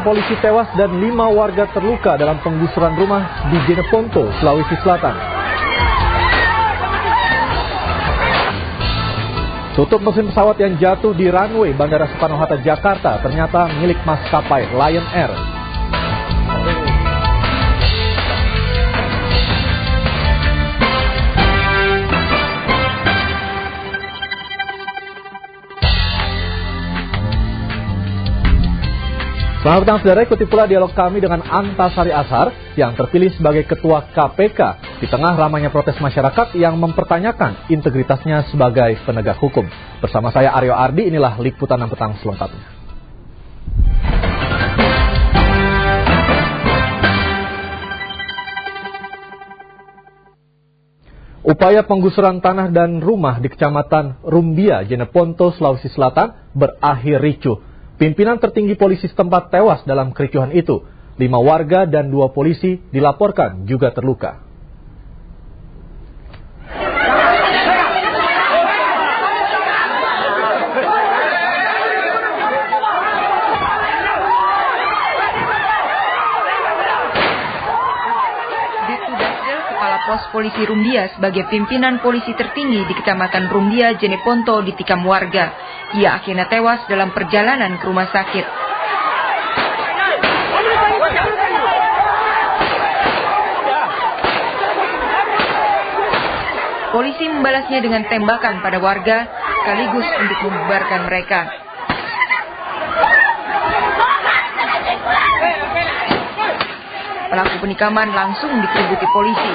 polisi tewas dan 5 warga terluka dalam penggusuran rumah di Jeneponto, Sulawesi Selatan. Tutup mesin pesawat yang jatuh di runway Bandara Soekarno-Hatta, Jakarta ternyata milik maskapai Lion Air. Selamat petang saudara, ikuti pula dialog kami dengan Antasari Ashar yang terpilih sebagai Ketua KPK di tengah ramainya protes masyarakat yang mempertanyakan integritasnya sebagai penegak hukum. Bersama saya Aryo Ardi, inilah liputan petang selengkapnya. Upaya penggusuran tanah dan rumah di Kecamatan Rumbia, Jeneponto, Sulawesi Selatan berakhir ricuh. Pimpinan tertinggi polisi setempat tewas dalam kericuhan itu. 5 warga dan 2 polisi dilaporkan juga terluka. Pos Polisi Rumbia sebagai pimpinan polisi tertinggi di Kecamatan Rumbia, Jeneponto ditikam warga. Ia akhirnya tewas dalam perjalanan ke rumah sakit. Polisi membalasnya dengan tembakan pada warga sekaligus untuk membubarkan mereka. Pelaku penikaman langsung dikebuki polisi.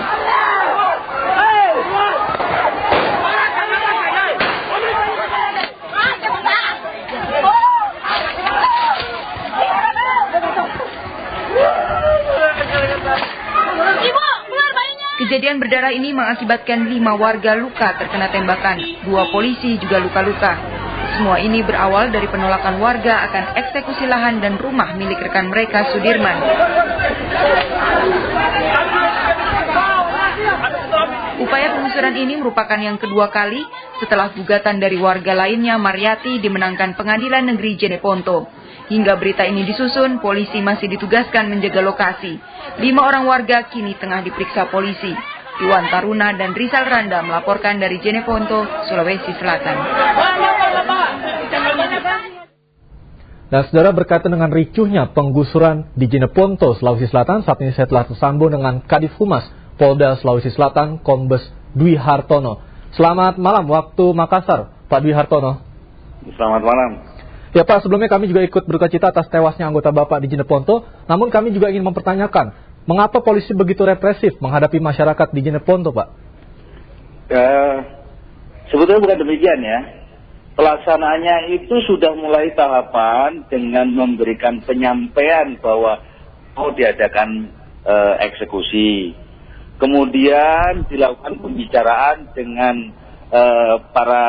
Kejadian berdarah ini mengakibatkan 5 warga luka terkena tembakan, 2 polisi juga luka-luka. Semua ini berawal dari penolakan warga akan eksekusi lahan dan rumah milik rekan mereka Sudirman. Upaya penggusuran ini merupakan yang kedua kali setelah gugatan dari warga lainnya Mariati dimenangkan Pengadilan Negeri Jeneponto. Hingga berita ini disusun, polisi masih ditugaskan menjaga lokasi. 5 orang warga kini tengah diperiksa polisi. Iwan Taruna dan Rizal Randa melaporkan dari Jeneponto, Sulawesi Selatan. Dan saudara, berkaitan dengan ricuhnya penggusuran di Jeneponto, Sulawesi Selatan, saat ini saya telah tersambung dengan Kadif Humas Polda Sulawesi Selatan, Kombes Dwi Hartono. Selamat malam waktu Makassar, Pak Dwi Hartono. Selamat malam. Ya Pak, sebelumnya kami juga ikut berdukacita atas tewasnya anggota Bapak di Jeneponto. Namun kami juga ingin mempertanyakan, mengapa polisi begitu represif menghadapi masyarakat di Jeneponto, Pak? Sebetulnya bukan demikian ya. Pelaksanaannya itu sudah mulai tahapan dengan memberikan penyampaian bahwa mau diadakan eksekusi. Kemudian dilakukan pembicaraan dengan para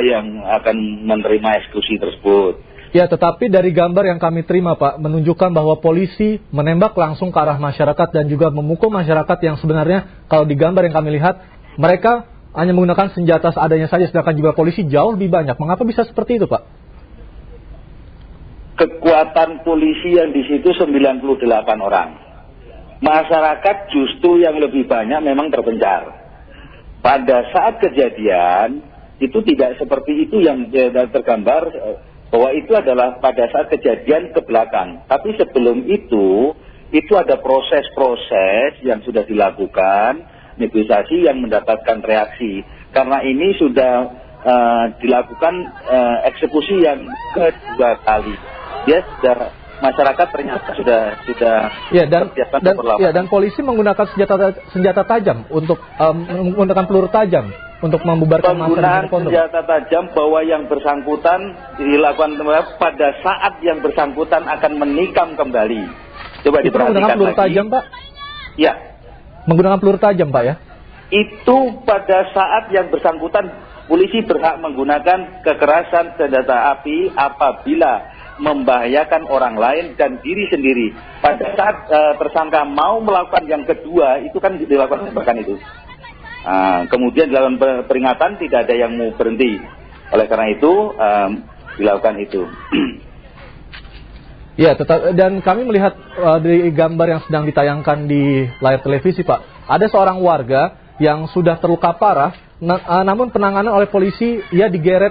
yang akan menerima eksekusi tersebut. Ya, tetapi dari gambar yang kami terima, Pak, menunjukkan bahwa polisi menembak langsung ke arah masyarakat dan juga memukul masyarakat yang sebenarnya kalau di gambar yang kami lihat, mereka hanya menggunakan senjata seadanya saja, sedangkan juga polisi jauh lebih banyak. Mengapa bisa seperti itu, Pak? Kekuatan polisi yang di situ 98 orang. Masyarakat justru yang lebih banyak memang terpencar. Pada saat kejadian, itu tidak seperti itu yang tergambar, bahwa itu adalah pada saat kejadian ke belakang. Tapi sebelum itu ada proses-proses yang sudah dilakukan, negosiasi yang mendapatkan reaksi. Karena ini sudah dilakukan eksekusi yang kedua kali. Dia sudah, masyarakat ternyata sudah dan polisi menggunakan senjata tajam untuk menggunakan peluru tajam untuk membubarkan massa. Penggunaan senjata tajam bahwa yang bersangkutan dilakukan pada saat yang bersangkutan akan menikam kembali. Coba itu menggunakan peluru tajam, Pak? Ya. Menggunakan peluru tajam, Pak, ya? Itu pada saat yang bersangkutan polisi berhak menggunakan kekerasan senjata api apabila membahayakan orang lain dan diri sendiri. Pada saat tersangka mau melakukan yang kedua, itu kan dilakukan tembakan itu. Kemudian dilakukan peringatan, tidak ada yang mau berhenti. Oleh karena itu, dilakukan itu. Ya, dan kami melihat di gambar yang sedang ditayangkan di layar televisi, Pak, ada seorang warga yang sudah terluka parah, namun penanganan oleh polisi, ia digeret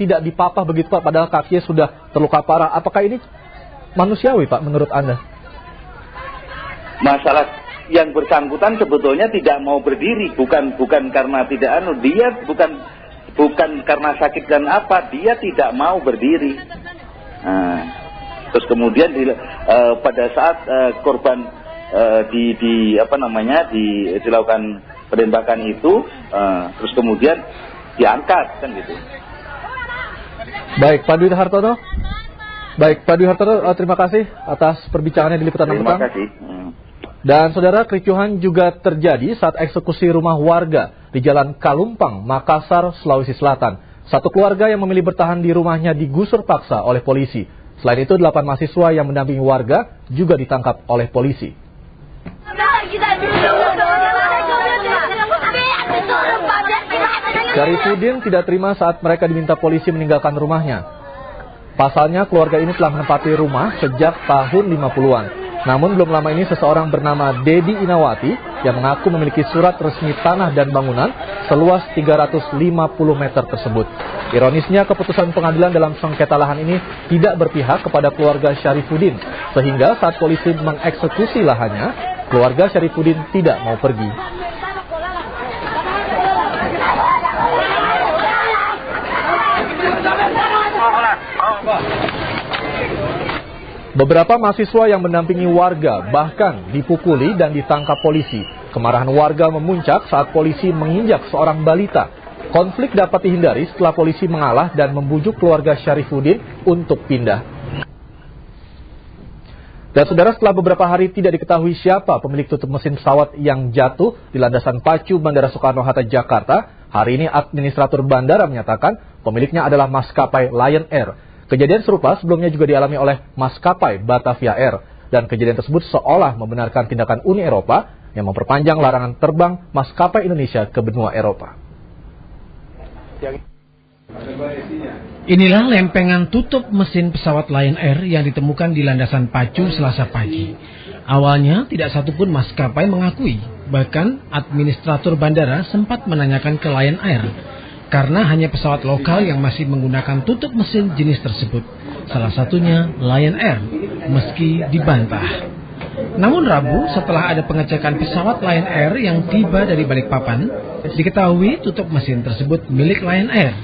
tidak dipapah begitu, Pak, padahal kakinya sudah terluka parah. Apakah ini manusiawi, Pak, menurut Anda? Masalah yang bersangkutan sebetulnya tidak mau berdiri, bukan karena dia bukan karena sakit dan apa, dia tidak mau berdiri. Terus kemudian pada saat korban dilakukan penembakan itu, terus kemudian diangkat, kan gitu. Baik, Pak Dwi Hartono. Baik, Pak Dwi Hartono, terima kasih atas perbincangannya di Liputan Petang. Terima kasih. Dan saudara, kericuhan juga terjadi saat eksekusi rumah warga di Jalan Kalumpang, Makassar, Sulawesi Selatan. Satu keluarga yang memilih bertahan di rumahnya digusur paksa oleh polisi. Selain itu, 8 mahasiswa yang mendampingi warga juga ditangkap oleh polisi. Syarifuddin tidak terima saat mereka diminta polisi meninggalkan rumahnya. Pasalnya, keluarga ini telah menempati rumah sejak tahun 50-an. Namun belum lama ini seseorang bernama Dedi Inawati yang mengaku memiliki surat resmi tanah dan bangunan seluas 350 meter tersebut. Ironisnya, keputusan pengadilan dalam sengketa lahan ini tidak berpihak kepada keluarga Syarifuddin, sehingga saat polisi mengeksekusi lahannya, keluarga Syarifuddin tidak mau pergi. Beberapa mahasiswa yang mendampingi warga bahkan dipukuli dan ditangkap polisi. Kemarahan warga memuncak saat polisi menginjak seorang balita. Konflik dapat dihindari setelah polisi mengalah dan membujuk keluarga Syarifuddin untuk pindah. Dan saudara, setelah beberapa hari tidak diketahui siapa pemilik tutup mesin pesawat yang jatuh di landasan pacu Bandara Soekarno-Hatta, Jakarta, hari ini administratur bandara menyatakan pemiliknya adalah maskapai Lion Air. Kejadian serupa sebelumnya juga dialami oleh maskapai Batavia Air, dan kejadian tersebut seolah membenarkan tindakan Uni Eropa yang memperpanjang larangan terbang maskapai Indonesia ke benua Eropa. Inilah lempengan tutup mesin pesawat Lion Air yang ditemukan di landasan pacu Selasa pagi. Awalnya tidak satupun maskapai mengakui, bahkan administratur bandara sempat menanyakan ke Lion Air, karena hanya pesawat lokal yang masih menggunakan tutup mesin jenis tersebut. Salah satunya Lion Air, meski dibantah. Namun Rabu, setelah ada pengecekan pesawat Lion Air yang tiba dari Balikpapan, diketahui tutup mesin tersebut milik Lion Air.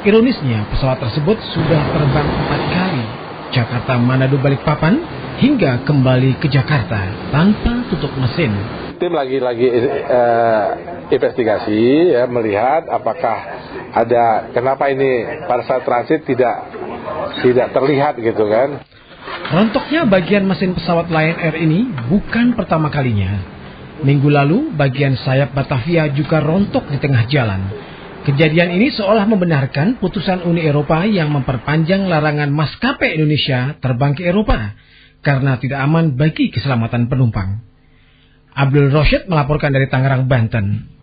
Ironisnya, pesawat tersebut sudah terbang 4 kali, Jakarta, Manado, Balikpapan, hingga kembali ke Jakarta tanpa tutup mesin. Tim lagi investigasi, ya, melihat apakah ada, kenapa ini pada saat transit tidak terlihat gitu kan. Rontoknya bagian mesin pesawat Lion Air ini bukan pertama kalinya. Minggu lalu bagian sayap Batavia juga rontok di tengah jalan. Kejadian ini seolah membenarkan putusan Uni Eropa yang memperpanjang larangan maskapai Indonesia terbang ke Eropa karena tidak aman bagi keselamatan penumpang. Abdul Rosyid melaporkan dari Tangerang, Banten.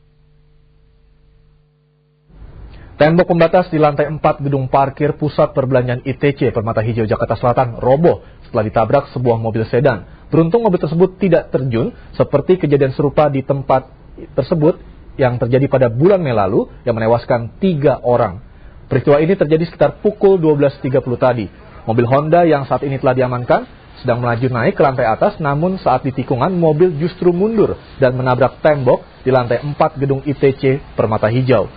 Tembok pembatas di lantai 4 gedung parkir pusat perbelanjaan ITC Permata Hijau, Jakarta Selatan roboh setelah ditabrak sebuah mobil sedan. Beruntung mobil tersebut tidak terjun seperti kejadian serupa di tempat tersebut yang terjadi pada bulan Mei lalu yang menewaskan 3 orang. Peristiwa ini terjadi sekitar pukul 12.30 tadi. Mobil Honda yang saat ini telah diamankan sedang melaju naik ke lantai atas, namun saat di tikungan mobil justru mundur dan menabrak tembok di lantai 4 gedung ITC Permata Hijau.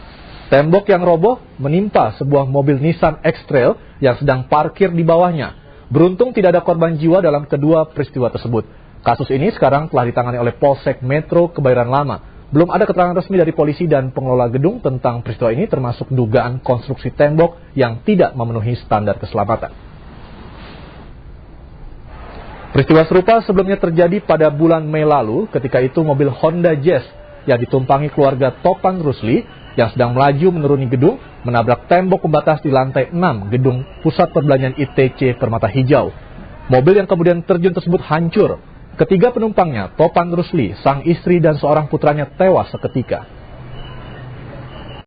Tembok yang roboh menimpa sebuah mobil Nissan X-Trail yang sedang parkir di bawahnya. Beruntung tidak ada korban jiwa dalam kedua peristiwa tersebut. Kasus ini sekarang telah ditangani oleh Polsek Metro Kebayoran Lama. Belum ada keterangan resmi dari polisi dan pengelola gedung tentang peristiwa ini, termasuk dugaan konstruksi tembok yang tidak memenuhi standar keselamatan. Peristiwa serupa sebelumnya terjadi pada bulan Mei lalu, ketika itu mobil Honda Jazz yang ditumpangi keluarga Topan Rusli yang sedang melaju menuruni gedung menabrak tembok pembatas di lantai 6 gedung pusat perbelanjaan ITC Permata Hijau. Mobil yang kemudian terjun tersebut hancur. Ketiga penumpangnya, Topan Rusli, sang istri dan seorang putranya tewas seketika.